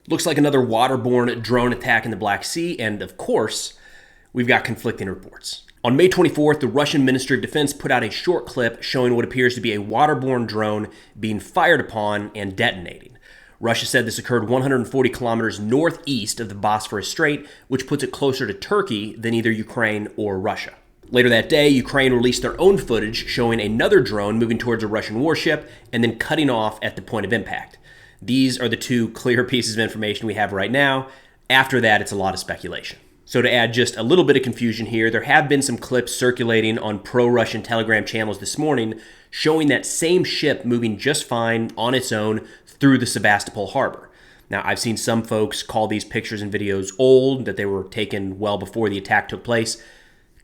Looks like another waterborne drone attack in the Black Sea, and of course, we've got conflicting reports. On May 24th, the Russian Ministry of Defense put out a short clip showing what appears to be a waterborne drone being fired upon and detonating. Russia said this occurred 140 kilometers northeast of the Bosphorus Strait, which puts it closer to Turkey than either Ukraine or Russia. Later that day, Ukraine released their own footage showing another drone moving towards a Russian warship and then cutting off at the point of impact. These are the two clear pieces of information we have right now. After that, it's a lot of speculation. So to add just a little bit of confusion here, there have been some clips circulating on pro-Russian Telegram channels this morning showing that same ship moving just fine on its own through the Sevastopol harbor. Now, I've seen some folks call these pictures and videos old, that they were taken well before the attack took place.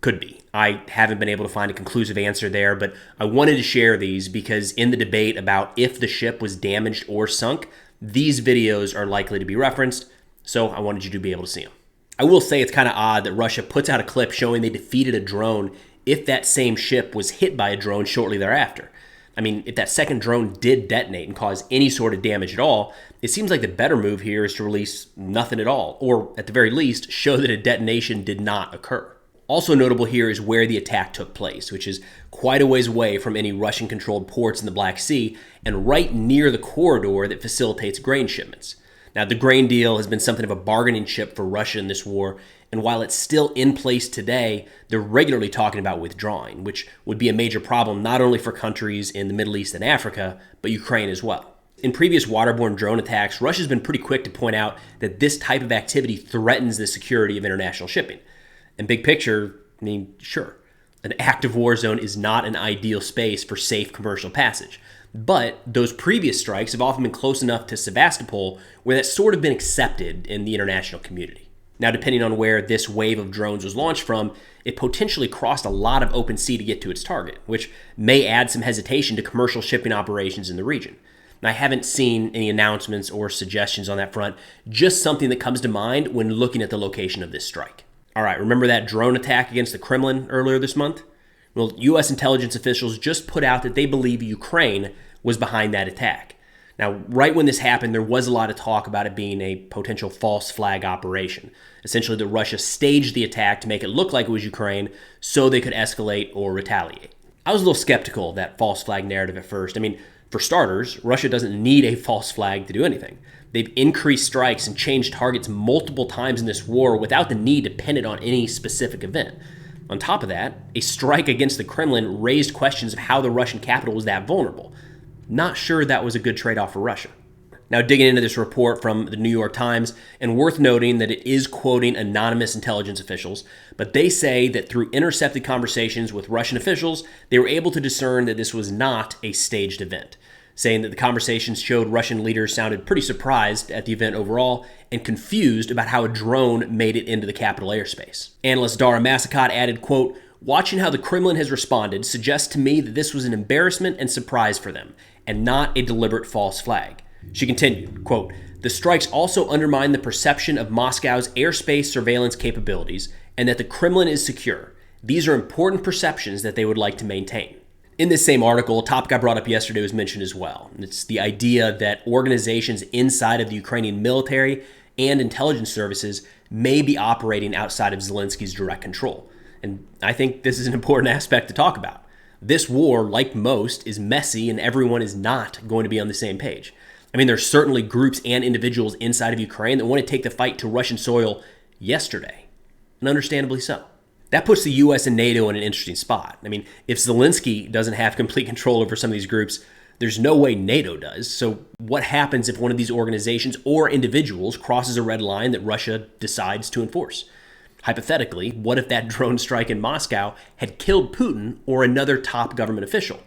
Could be. I haven't been able to find a conclusive answer there, but I wanted to share these because in the debate about if the ship was damaged or sunk, these videos are likely to be referenced, so I wanted you to be able to see them. I will say it's kind of odd that Russia puts out a clip showing they defeated a drone if that same ship was hit by a drone shortly thereafter. I mean, if that second drone did detonate and cause any sort of damage at all, it seems like the better move here is to release nothing at all, or at the very least, show that a detonation did not occur. Also notable here is where the attack took place, which is quite a ways away from any Russian-controlled ports in the Black Sea and right near the corridor that facilitates grain shipments. Now, the grain deal has been something of a bargaining chip for Russia in this war, and while it's still in place today, they're regularly talking about withdrawing, which would be a major problem not only for countries in the Middle East and Africa, but Ukraine as well. In previous waterborne drone attacks, Russia's been pretty quick to point out that this type of activity threatens the security of international shipping. And big picture, I mean, sure, an active war zone is not an ideal space for safe commercial passage. But those previous strikes have often been close enough to Sevastopol where that's sort of been accepted in the international community. Now, depending on where this wave of drones was launched from, it potentially crossed a lot of open sea to get to its target, which may add some hesitation to commercial shipping operations in the region. And I haven't seen any announcements or suggestions on that front, just something that comes to mind when looking at the location of this strike. All right, remember that drone attack against the Kremlin earlier this month? Well, U.S. intelligence officials just put out that they believe Ukraine was behind that attack. Now, right when this happened, there was a lot of talk about it being a potential false flag operation. Essentially, that Russia staged the attack to make it look like it was Ukraine so they could escalate or retaliate. I was a little skeptical of that false flag narrative at first. I mean, for starters, Russia doesn't need a false flag to do anything. They've increased strikes and changed targets multiple times in this war without the need to pin it on any specific event. On top of that, a strike against the Kremlin raised questions of how the Russian capital was that vulnerable. Not sure that was a good trade-off for Russia. Now, digging into this report from the New York Times, and worth noting that it is quoting anonymous intelligence officials, but they say that through intercepted conversations with Russian officials, they were able to discern that this was not a staged event, saying that the conversations showed Russian leaders sounded pretty surprised at the event overall and confused about how a drone made it into the capital airspace. Analyst Dara Massakat added, quote, "Watching how the Kremlin has responded suggests to me that this was an embarrassment and surprise for them, and not a deliberate false flag." She continued, quote, "The strikes also undermine the perception of Moscow's airspace surveillance capabilities and that the Kremlin is secure. These are important perceptions that they would like to maintain." In this same article, a topic I brought up yesterday was mentioned as well. It's the idea that organizations inside of the Ukrainian military and intelligence services may be operating outside of Zelensky's direct control. And I think this is an important aspect to talk about. This war, like most, is messy and everyone is not going to be on the same page. I mean, there's certainly groups and individuals inside of Ukraine that want to take the fight to Russian soil yesterday, and understandably so. That puts the U.S. and NATO in an interesting spot. I mean, if Zelensky doesn't have complete control over some of these groups, there's no way NATO does. So what happens if one of these organizations or individuals crosses a red line that Russia decides to enforce? Hypothetically, what if that drone strike in Moscow had killed Putin or another top government official?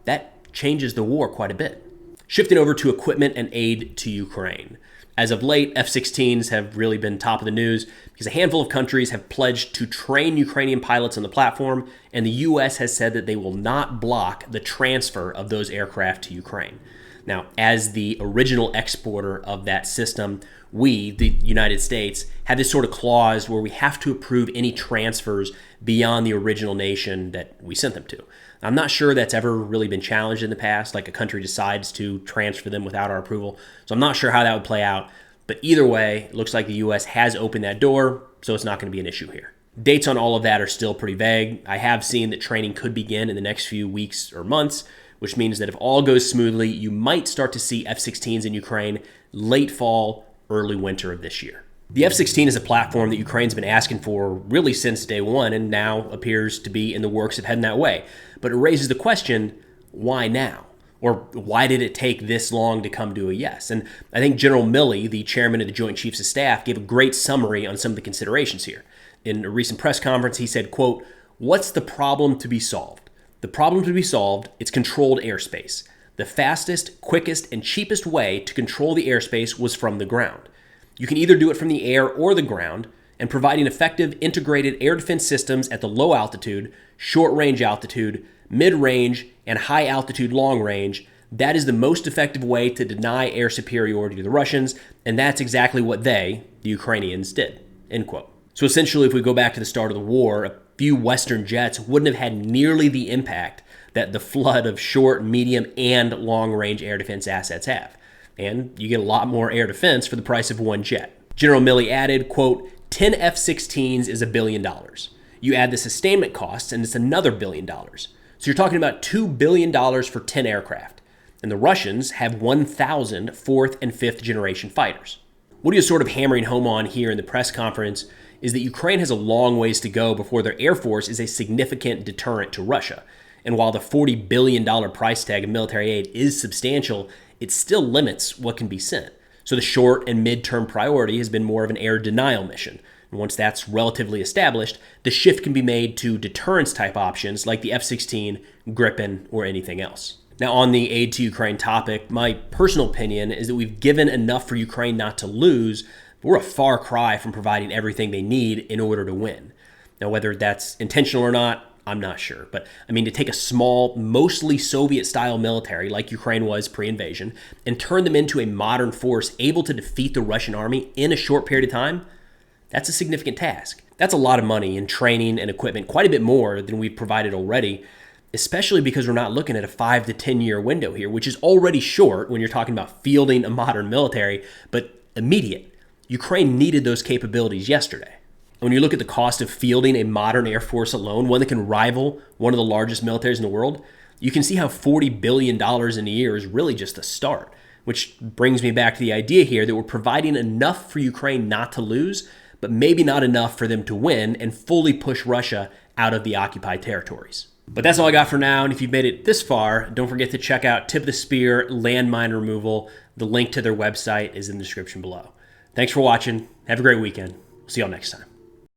That changes the war quite a bit. Shifting over to equipment and aid to Ukraine. As of late, F-16s have really been top of the news because a handful of countries have pledged to train Ukrainian pilots on the platform, and the U.S. has said that they will not block the transfer of those aircraft to Ukraine. Now, as the original exporter of that system, we, the United States, have this sort of clause where we have to approve any transfers beyond the original nation that we sent them to. I'm not sure that's ever really been challenged in the past, like a country decides to transfer them without our approval. So I'm not sure how that would play out. But either way, it looks like the U.S. has opened that door, so it's not going to be an issue here. Dates on all of that are still pretty vague. I have seen that training could begin in the next few weeks or months, which means that if all goes smoothly, you might start to see F-16s in Ukraine late fall, early winter of this year. The F-16 is a platform that Ukraine's been asking for really since day one and now appears to be in the works of heading that way. But it raises the question, why now? Or why did it take this long to come to a yes? And I think General Milley, the chairman of the Joint Chiefs of Staff, gave a great summary on some of the considerations here. In a recent press conference, he said, quote, "What's the problem to be solved? The problem to be solved, it's controlled airspace. The fastest, quickest, and cheapest way to control the airspace was from the ground. You can either do it from the air or the ground, and providing effective integrated air defense systems at the low altitude, short range altitude, mid-range, and high altitude long range, that is the most effective way to deny air superiority to the Russians, and that's exactly what they, the Ukrainians, did." End quote. So essentially, if we go back to the start of the war, a few Western jets wouldn't have had nearly the impact that the flood of short, medium, and long-range air defense assets have. And you get a lot more air defense for the price of one jet. General Milley added, quote, 10 F-16s is $1 billion. You add the sustainment costs, and it's another $1 billion. So you're talking about $2 billion for 10 aircraft. And the Russians have 1,000 fourth and fifth generation fighters. What he was sort of hammering home on here in the press conference is that Ukraine has a long ways to go before their air force is a significant deterrent to Russia. And while the $40 billion price tag of military aid is substantial, it still limits what can be sent. So the short and mid-term priority has been more of an air denial mission. And once that's relatively established, the shift can be made to deterrence-type options like the F-16, Gripen, or anything else. Now, on the aid to Ukraine topic, my personal opinion is that we've given enough for Ukraine not to lose, but we're a far cry from providing everything they need in order to win. Now, whether that's intentional or not, I'm not sure. But I mean, to take a small, mostly Soviet-style military like Ukraine was pre-invasion and turn them into a modern force able to defeat the Russian army in a short period of time, that's a significant task. That's a lot of money in training and equipment, quite a bit more than we've provided already, especially because we're not looking at a 5 to 10 year window here, which is already short when you're talking about fielding a modern military, but immediate. Ukraine needed those capabilities yesterday. When you look at the cost of fielding a modern air force alone, one that can rival one of the largest militaries in the world, you can see how $40 billion in a year is really just a start, which brings me back to the idea here that we're providing enough for Ukraine not to lose, but maybe not enough for them to win and fully push Russia out of the occupied territories. But that's all I got for now, and if you've made it this far, don't forget to check out Tip of the Spear landmine removal. The link to their website is in the description below. Thanks for watching. Have a great weekend. See y'all next time.